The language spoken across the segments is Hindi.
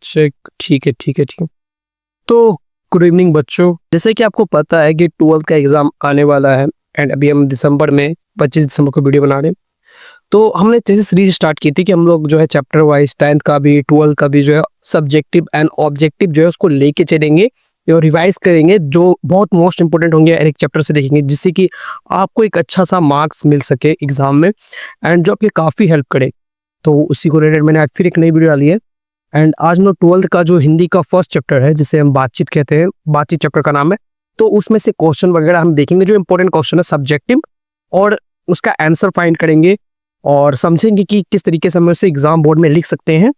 चेक। ठीक है, ठीक है, ठीक है। तो गुड इवनिंग बच्चों, जैसे कि आपको पता है कि 12th का एग्ज़ाम आने वाला है एंड अभी हम दिसंबर में 25 दिसंबर को वीडियो बना रहे हैं। तो हमने जैसे सीरीज स्टार्ट की थी कि हम लोग जो है चैप्टर वाइज 10th का भी 12th का भी जो है सब्जेक्टिव एंड ऑब्जेक्टिव जो है उसको लेके चलेंगे और रिवाइज करेंगे, जो बहुत मोस्ट इंपॉर्टेंट होंगे एक चैप्टर से देखेंगे, जिससे कि आपको एक अच्छा सा मार्क्स मिल सके एग्जाम में एंड जो आपकी काफ़ी हेल्प करे। तो उसी को रिलेटेड मैंने आज फिर एक नई वीडियो डाली है। एंड आज हम लोग 12th का जो हिंदी का फर्स्ट चैप्टर है, जिसे हम बातचीत कहते हैं, बातचीत चैप्टर का नाम है, तो उसमें से क्वेश्चन वगैरह हम देखेंगे, जो इंपॉर्टेंट क्वेश्चन है सब्जेक्टिव, और उसका आंसर फाइंड करेंगे और समझेंगे कि किस तरीके से हम उसे एग्जाम बोर्ड में लिख सकते हैं।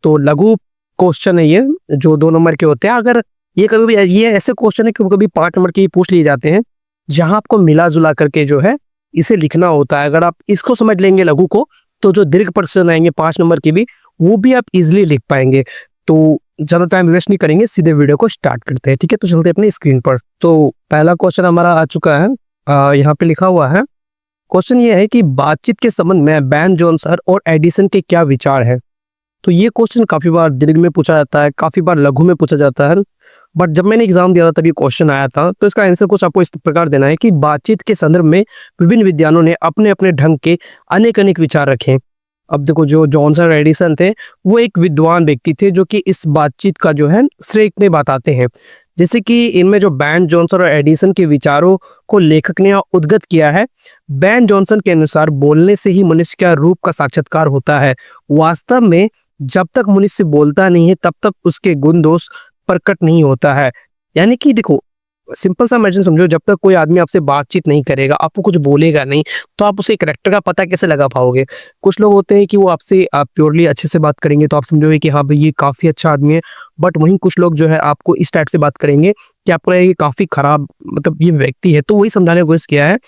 तो लघु क्वेश्चन है ये, जो 2 नंबर के होते हैं। अगर ये कभी भी ये ऐसे क्वेश्चन है कि कभी 5 नंबर के ही पूछ लिए जाते हैं, जहां आपको मिला जुला करके जो है इसे लिखना होता है। अगर आप इसको समझ लेंगे लघु को, तो जो दीर्घ प्रश्न आएंगे 5 नंबर के भी, वो भी आप इजिली लिख पाएंगे। तो ज्यादा टाइम वेस्ट नहीं करेंगे, सीधे वीडियो को स्टार्ट करते हैं। ठीक है, तो चलते हैं अपनी स्क्रीन पर। तो पहला क्वेश्चन हमारा आ चुका है, यहाँ पे लिखा हुआ है। क्वेश्चन ये है कि बातचीत के संबंध में बेन जोन्सन और एडिसन के क्या विचार है। तो ये क्वेश्चन काफी बार दीर्घ में पूछा जाता है, काफी बार लघु में पूछा जाता है, बट जब मैंने एग्जाम दिया था तब ये क्वेश्चन आया था। तो इसका आंसर कुछ आपको इस प्रकार देना है कि बातचीत के संदर्भ में विभिन्न विद्वानों ने अपने अपने ढंग के अनेक अनेक विचार रखे। अब देखो, जो जॉनसन और एडिसन थे, वो एक विद्वान व्यक्ति थे जो कि इस बातचीत का जो है श्रेय में बताते हैं। जैसे कि इनमें जो बेन जोन्सन और एडिसन के विचारों को लेखक ने उद्गत किया है। बेन जोन्सन के अनुसार बोलने से ही मनुष्य का रूप का साक्षात्कार होता है। वास्तव में जब तक मनुष्य बोलता नहीं है, तब तक उसके गुण दोष प्रकट नहीं होता है। यानी कि देखो, सिंपल सा इमेजिन समझो, जब तक कोई आदमी आपसे बातचीत नहीं करेगा, आपको कुछ बोलेगा नहीं, तो आप उसे कैरेक्टर का पता कैसे लगा पाओगे। कुछ लोग होते हैं कि वो आपसे आप प्योरली अच्छे से बात करेंगे तो आप समझोगे कि हाँ भाई ये काफ़ी अच्छा आदमी है, बट वहीं कुछ लोग जो है आपको इस टाइप से बात करेंगे कि आपको लगेगा ये काफ़ी खराब, मतलब ये व्यक्ति है। तो वही समझाने की कोशिश किया है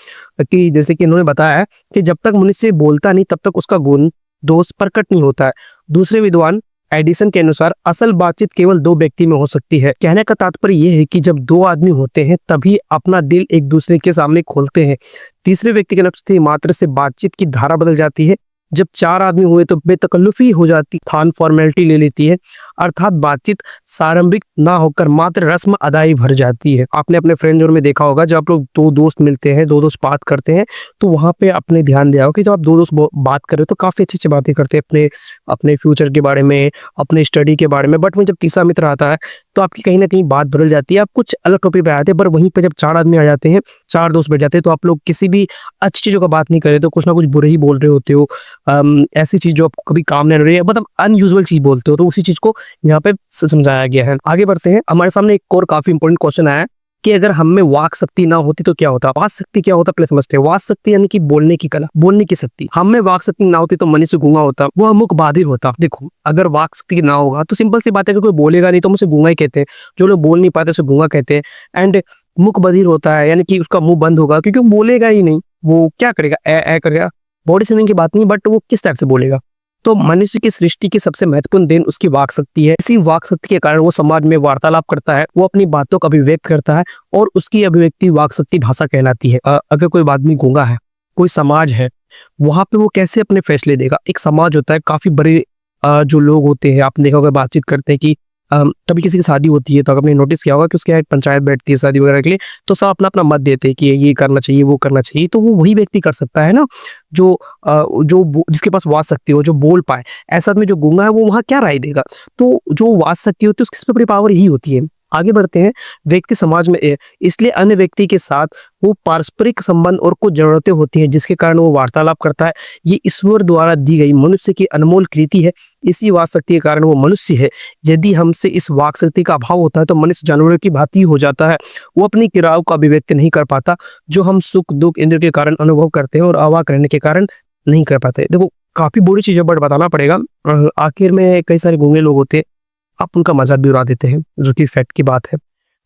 कि जैसे कि इन्होंने बताया है कि जब तक मनुष्य बोलता नहीं, तब तक उसका गुण दोष प्रकट नहीं होता है। दूसरे विद्वान एडिसन के अनुसार असल बातचीत केवल 2 व्यक्ति में हो सकती है। कहने का तात्पर्य यह है कि जब 2 आदमी होते हैं तभी अपना दिल एक दूसरे के सामने खोलते हैं। तीसरे व्यक्ति के उपस्थिति मात्र से बातचीत की धारा बदल जाती है। जब 4 आदमी हुए तो बेतकल्लुफी हो जाती, स्थान फॉर्मेलिटी ले लेती है, अर्थात बातचीत सारंभिक ना होकर मात्र रस्म अदाई भर जाती है। आपने अपने फ्रेंड जोन में देखा होगा, जब आप लोग 2 दोस्त मिलते हैं, 2 दोस्त बात करते हैं, तो वहां पे अपने ध्यान दिया होगा कि जब आप 2 दोस्त बात कर रहे हो तो काफी अच्छी अच्छी बातें करते हैं अपने अपने फ्यूचर के बारे में, अपने स्टडी के बारे में। बट वहीं जब तीसरा मित्र आता है तो आपकी कहीं ना कहीं बात बदल जाती है, आप कुछ अलग टॉपिक पे आते हैं। पर वहीं पे जब 4 आदमी आ जाते हैं, 4 दोस्त बैठ जाते हैं, तो आप लोग किसी भी अच्छी चीजों का बात नहीं कर रहे, तो कुछ ना कुछ बुरे ही बोल रहे होते हो। ऐसी चीज जो आपको कभी काम नहीं आ रही है, मतलब अनयूजुअल चीज बोलते हो, तो उसी चीज को यहाँ पे समझाया गया है। आगे बढ़ते हैं। हमारे सामने एक और काफी इंपॉर्टेंट क्वेश्चन आया कि अगर हम में वाक शक्ति ना होती तो क्या होता। वाक शक्ति क्या होता, पहले समझते हैं। वाक शक्ति यानी कि बोलने की कला, बोलने की शक्ति। हम में वाक शक्ति ना होती तो मनुष्य गूंगा होता, वो मुख बाधिर होता। देखो, अगर वाक शक्ति ना होगा तो सिंपल सी बात है कि कोई बोलेगा नहीं तो उसे गूंगा ही कहते हैं। जो लोग बोल नहीं पाते उसे गूंगा कहते हैं। एंड मुख बधिर होता है, यानी कि उसका मुंह बंद होगा, क्योंकि वो बोलेगा ही नहीं। वो क्या करेगा, ए करेगा। बॉडी स्विमिंग की बात नहीं, बट वो किस टाइप से बोलेगा। तो मनुष्य की सृष्टि की सबसे महत्वपूर्ण देन उसकी वाक शक्ति है। इसी वाक शक्ति के कारण वो समाज में वार्तालाप करता है, वो अपनी बातों का अभिव्यक्त करता है, और उसकी अभिव्यक्ति वाक शक्ति भाषा कहलाती है। अगर कोई आदमी गूंगा है, कोई समाज है, वहां पे वो कैसे अपने फैसले देगा। एक समाज होता है, काफी बड़े जो लोग होते हैं, आपने देखा होगा बातचीत करते हैं कि कभी किसी की शादी होती है तो आपने नोटिस किया होगा कि उसके यहाँ एक पंचायत बैठती है शादी वगैरह के लिए, तो सब अपना अपना मत देते हैं कि ये करना चाहिए, वो करना चाहिए। तो वो वही व्यक्ति कर सकता है ना, जो जिसके पास वाक शक्ति हो, जो बोल पाए। ऐसा आदमी जो गूंगा है, वो वहाँ क्या राय देगा। तो जो वाक शक्ति होती है उसकी बड़ी पावर यही होती है। आगे बढ़ते हैं। व्यक्ति समाज में इसलिए अन्य व्यक्ति के साथ वो पारस्परिक संबंध और कुछ जरूरतें होती हैं, जिसके कारण वो वार्तालाप करता है। ये ईश्वर द्वारा दी गई मनुष्य की अनमोल कृति है। इसी वाक शक्ति के कारण वो मनुष्य है। यदि हमसे इस वाक शक्ति का अभाव होता है तो मनुष्य जानवरों की भांति हो जाता है। वो अपनी क्रियाओं का अभिव्यक्ति नहीं कर पाता, जो हम सुख दुख इंद्र के कारण अनुभव करते हैं और अवाक रहने के कारण नहीं कर पाते। देखो, काफी बुरी चीजें बट बताना पड़ेगा। आखिर में कई सारे गूंगे लोग होते हैं, आप उनका मजाक भी उड़ा देते हैं, जो कि फैक्ट की बात है।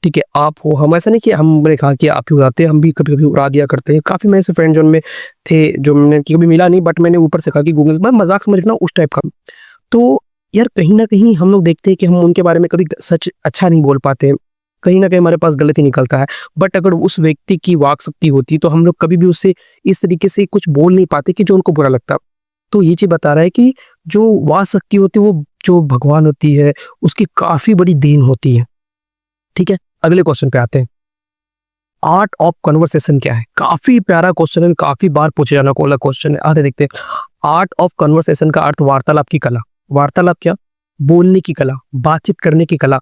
ठीक है, आप हो, हम ऐसा नहीं कि हमने कहा कि आप ही उड़ाते हैं, हम भी कभी कभी उड़ा दिया करते हैं। काफी मेरे से फ्रेंड जोन में थे जो मैंने कभी मिला नहीं, बट मैंने ऊपर से कहा कि गूगल, मैं मजाक समझना उस टाइप का। तो यार, कहीं ना कहीं हम लोग देखते हैं कि हम उनके बारे में कभी सच अच्छा नहीं बोल पाते, कहीं ना कहीं हमारे पास गलती निकलता है। बट अगर उस व्यक्ति की वाक शक्ति होती तो हम लोग कभी भी उससे इस तरीके से कुछ बोल नहीं पाते कि जो उनको बुरा लगता। तो ये चीज बता रहा है कि जो वाक शक्ति होती है वो जो भगवान होती है उसकी काफ़ी बड़ी देन होती है। ठीक है, अगले क्वेश्चन पे आते हैं। आर्ट ऑफ कन्वर्सेशन क्या है? काफ़ी प्यारा क्वेश्चन है, काफ़ी बार पूछे जाने वाला क्वेश्चन है। आते देखते हैं। आर्ट ऑफ कन्वर्सेशन का अर्थ वार्तालाप की कला। वार्तालाप क्या? बोलने की कला, बातचीत करने की कला।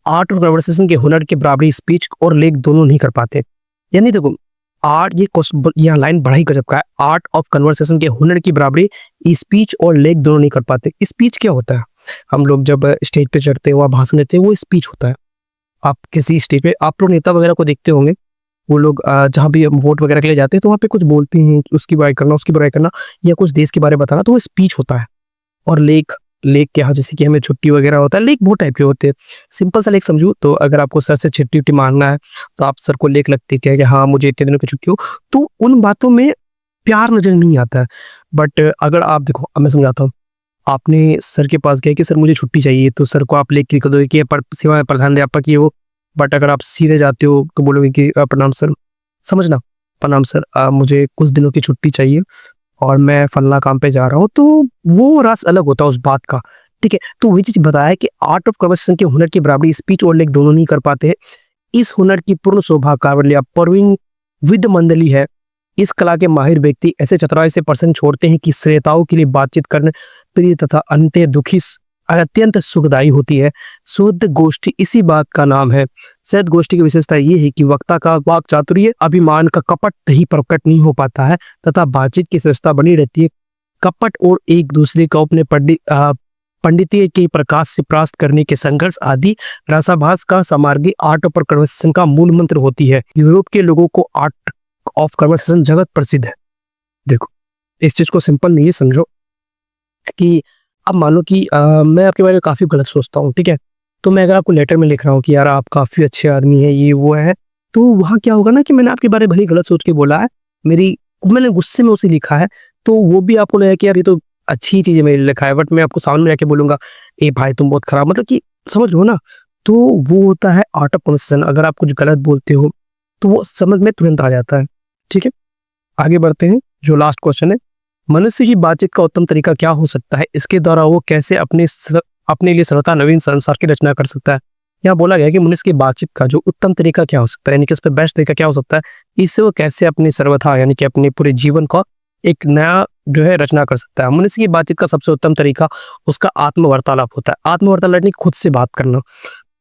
आर्ट ऑफ कन्वर्सेशन के हुनर के बराबरी स्पीच और लेख दोनों नहीं कर पाते। यानी देखो, आर्ट, ये क्वेश्चन, यहाँ लाइन बड़ा ही गजब का है। आर्ट ऑफ कन्वर्सेशन के हुनर की बराबरी स्पीच और लेख दोनों नहीं कर पाते। स्पीच क्या होता है? हम लोग जब स्टेज पे चढ़ते हैं, वहाँ भाषण देते हैं, वो स्पीच होता है। आप किसी स्टेज पे, आप लोग नेता वगैरह को देखते होंगे, वो लोग जहाँ भी वोट वगैरह के लिए जाते हैं तो वहाँ पे कुछ बोलते हैं, उसकी बुराई करना, उसकी बुराई करना, या कुछ देश के बारे में बताना, तो वो स्पीच होता है। और लेख, लेख क्या, जैसे कि हमें छुट्टी वगैरह होता है, लेख बहुत टाइप के होते हैं। सिंपल सा लेख समझू तो अगर आपको सर से छुट्टी उट्टी मांगना है तो आप सर को लेख लगती है कि हाँ मुझे इतने दिनों की छुट्टी हो, तो उन बातों में प्यार नजर नहीं आता है। बट अगर आप देखो, अब मैं समझाता हूँ, आपने सर के पास गए कि सर मुझे छुट्टी चाहिए, तो सर को आप लेख के लिख दोगे कि सेवा प्रधान अध्यापक ये हो। बट अगर आप सीधे जाते हो तो बोलोगे कि प्रणाम सर, समझना, प्रणाम सर, मुझे कुछ दिनों की छुट्टी चाहिए और मैं फलना काम पे जा रहा हूँ, तो वो रस अलग होता है उस बात का। ठीक है, तो वही चीज बताया कि आर्ट ऑफ कन्वर्सेशन के हुनर की बराबरी स्पीच और लेख दोनों नहीं कर पाते हैं। इस हुनर की पूर्ण शोभा कावल्या परवीन विद मंडली है। इस कला के माहिर व्यक्ति ऐसे चतुराई से प्रसंग छोड़ते हैं कि श्रोताओं के लिए बातचीत करने प्रिय तथा अत्यंत सुखदायी होती है। शुद्ध गोष्ठी इसी बात का नाम है। शुद्ध गोष्ठी की विशेषता ये है कि वक्ता का वाक चातुर्य, अभिमान का कपट ही प्रकट नहीं हो पाता है तथा बातचीत की श्रेष्ठता बनी रहती है। कपट और एक दूसरे को अपने पंडितीय के प्रकाश से प्राप्त करने के संघर्ष आदि रसाभास का समार्गी आर्ट ऑफ कन्वर्सेशन का मूल मंत्र होती है। यूरोप के लोगों को आर्ट ऑफ कन्वर्सेशन जगत प्रसिद्ध है। देखो, इस चीज को सिंपल नहीं समझो कि अब मानो कि मैं आपके बारे में काफी गलत सोचता हूँ, ठीक है, तो मैं अगर आपको लेटर में लिख रहा हूँ कि यार आप काफी अच्छे आदमी है, ये वो है, तो वहाँ क्या होगा ना कि मैंने आपके बारे में भले गलत सोच के बोला है, मैंने गुस्से में उसे लिखा है, तो वो भी आपको लगेगा कि यार ये तो अच्छी चीज है मेरे लिखा है, बट मैं आपको सामने में आके बोलूंगा ए भाई तुम बहुत खराब, मतलब कि समझ लो ना। तो वो होता है आर्ट ऑफ कन्वर्सेशन। अगर आप कुछ गलत बोलते हो तो वो समझ में तुरंत आ जाता है। ठीक है, आगे बढ़ते हैं। जो लास्ट क्वेश्चन है, मनुष्य की बातचीत का उत्तम तरीका क्या हो सकता है? इसके द्वारा वो कैसे अपने लिए सरलता नवीन संसार की रचना कर सकता है? यहाँ बोला गया कि मनुष्य की बातचीत का जो उत्तम तरीका क्या हो सकता है, यानी कि इस पर बेस्ट तरीका क्या हो सकता है, इससे वो कैसे अपनी सर्वथा यानी कि अपने पूरे जीवन का एक नया जो है रचना कर सकता है। मनुष्य की बातचीत का सबसे उत्तम तरीका उसका आत्मवार्तालाप होता है। आत्मवार्तालाप यानी खुद से बात करना।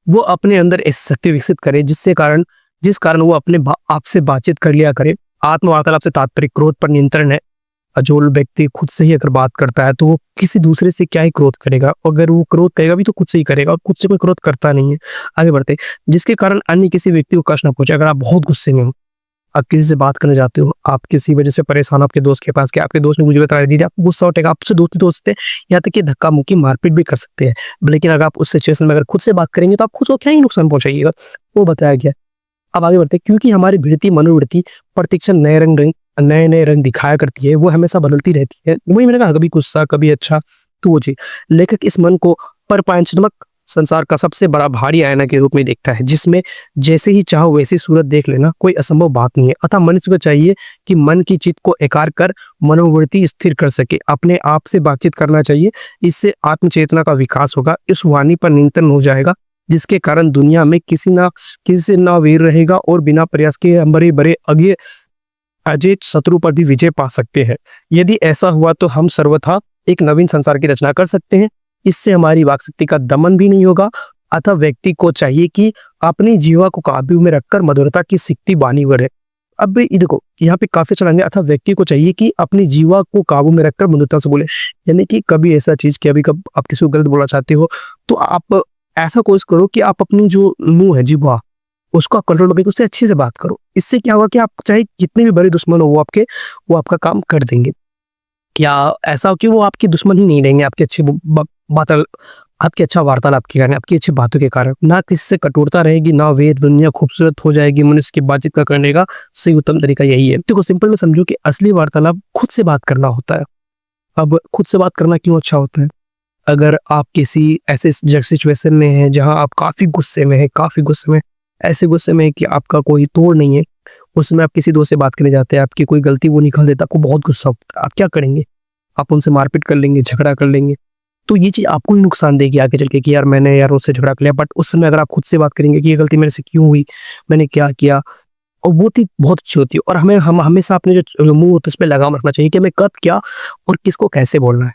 वो अपने अंदर ऐसी शक्ति विकसित करे जिस कारण वो अपने आपसे बातचीत कर लिया करे। आत्मवार्तालाप से तात्पर्य क्रोध पर नियंत्रण है। जो व्यक्ति खुद से ही अगर बात करता है तो वो किसी दूसरे से क्या ही क्रोध करेगा, अगर वो क्रोध करेगा भी तो खुद से ही करेगा, और खुद से कोई क्रोध करता नहीं है। आगे बढ़ते, जिसके कारण अन्य किसी व्यक्ति को कष्ट न पहुंचे। अगर आप बहुत गुस्से में हो, आप किसी से बात करने जाते हो, आप किसी वजह से परेशान, आपके दोस्त के पास, कि आपके दोस्त ने मुझे बता दी, आपको गुस्सा उठेगा, आपसे दोस्त है, यहाँ तक कि धक्का मुक्की मारपीट भी कर सकते हैं। लेकिन अगर आप उस सिचुएशन में अगर खुद से बात करेंगे तो आप खुद को क्या ही नुकसान पहुंचाइएगा, वो बताया गया। अब आगे बढ़ते, क्योंकि हमारी भिड़ती मनोवृत्ति प्रतिक्षण नए नए रंग दिखाया करती है, वो हमेशा बदलती रहती है। वही मैंने कहा, कभी गुस्सा, कभी अच्छा, तो वो चीज लेखक इस मन को परपांचनात्मक संसार का सबसे बड़ा भारी आईना के रूप में देखता है, जिसमें जैसे ही चाहो वैसी सूरत देख लेना कोई असंभव बात नहीं है। अतः मनुष्य को चाहिए कि मन की चित्त को एकार कर मनोवृत्ति स्थिर कर सके, अपने आप से बातचीत करना चाहिए। इससे आत्मचेतना का विकास होगा, इस वाणी पर नियंत्रण हो जाएगा, जिसके कारण दुनिया में किसी से ना वीर रहेगा और बिना प्रयास के बड़े बड़े अजय शत्रु पर भी विजय पा सकते हैं। यदि ऐसा हुआ तो हम सर्वथा एक नवीन संसार की रचना कर सकते हैं। इससे हमारी वाक शक्ति का दमन भी नहीं होगा। अतः व्यक्ति को चाहिए कि अपनी जीवा को काबू में रखकर मधुरता की सिक्ति बानी बढ़े। अब ये देखो, यहाँ पे काफी चलेंगे। अतः व्यक्ति को चाहिए कि अपनी जीवा को काबू में रखकर मधुरता से बोले, यानी कि कभी ऐसा चीज कि अभी कब आप किसी को गलत बोलना चाहते हो तो आप ऐसा कोशिश करो कि आप अपनी जो मुंह है, जीवा, उसको आप कंट्रोल करके उससे अच्छे से बात करो। इससे क्या होगा कि आप चाहे कितने भी बड़े दुश्मन हो, वो आपका काम कर देंगे। क्या ऐसा हो कि वो आपके दुश्मन ही नहीं रहेंगे आपके अच्छे बात, आपके अच्छा वार्तालाप के कारण, आपकी अच्छी बातों के कारण। ना किसी से कठोरता रहेगी, ना वे दुनिया खूबसूरत हो जाएगी। मनुष्य की बातचीत का करने का सही उत्तम तरीका यही है। देखो, सिंपल में समझो कि असली वार्तालाप खुद से बात करना होता है। अब खुद से बात करना क्यों अच्छा होता है? अगर आप किसी ऐसे सिचुएशन में हैं जहां आप काफी गुस्से में ऐसे गुस्से में कि आपका कोई तोड़ नहीं है, उसमें आप किसी दोस्त से बात करने जाते हैं, आपकी कोई गलती वो निकाल देता, आपको बहुत गुस्सा होता है, आप क्या करेंगे? आप उनसे मारपीट कर लेंगे, झगड़ा कर लेंगे। तो ये चीज़ आपको ही नुकसान देगी आगे चल के कि यार मैंने यार उससे झगड़ा कर लिया, बट उस समय अगर आप खुद से बात करेंगे कि ये गलती मेरे से क्यों हुई, मैंने क्या किया, और वो थी बहुत अच्छी होती है। और हम हमेशा अपने जो मुँह होता है उस पे लगाम रखना चाहिए कि हमें कब क्या और किसको कैसे बोलना है।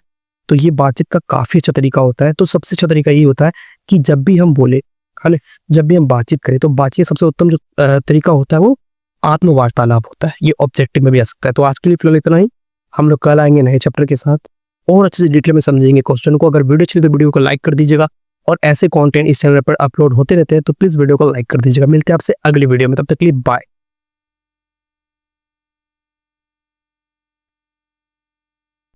तो ये बातचीत का काफ़ी अच्छा तरीका होता है। तो सबसे अच्छा तरीका ये होता है कि जब भी हम बोले, है ना? जब भी हम बातचीत करें तो बातचीत सबसे उत्तम जो तरीका होता है वो आत्म-वार्तालाप होता है। ये ऑब्जेक्टिव में भी आ सकता है। तो आज के लिए फिलहाल इतना ही। हम लोग कल आएँगे नए चैप्टर के साथ और अच्छे से डिटेल में समझेंगे क्वेश्चन को। अगर वीडियो अच्छी लगी तो वीडियो को लाइक कर दीजिएगा और ऐसे कंटेंट इस चैनल पर अपलोड होते रहते हैं तो प्लीज़ वीडियो को लाइक कर दीजिएगा। मिलते हैं आपसे अगली वीडियो में, तब तक के लिए बाय।